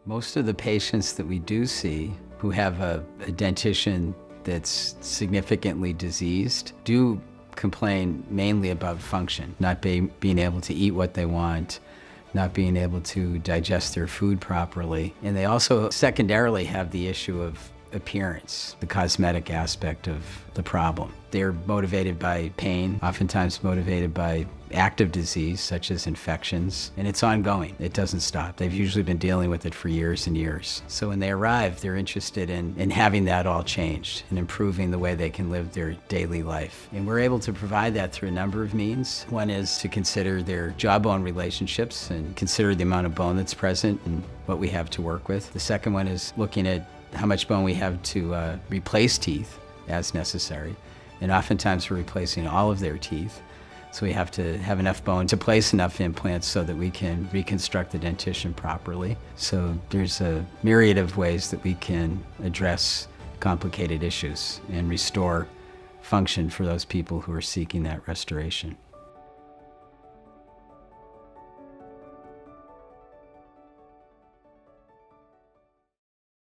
Most of the patients that we do see who have a dentition that's significantly diseased do complain mainly about function, not being able to eat what they want, not being able to digest their food properly. And they also secondarily have the issue of appearance, the cosmetic aspect of the problem. They're motivated by pain, oftentimes motivated by active disease such as infections, and it's ongoing. It doesn't stop. They've usually been dealing with it for years and years. So when they arrive, they're interested in having that all changed and improving the way they can live their daily life. And we're able to provide that through a number of means. One is to consider their jawbone relationships and consider the amount of bone that's present and what we have to work with. The second one is looking at how much bone we have to replace teeth as necessary. And oftentimes we're replacing all of their teeth. So we have to have enough bone to place enough implants so that we can reconstruct the dentition properly. So there's a myriad of ways that we can address complicated issues and restore function for those people who are seeking that restoration.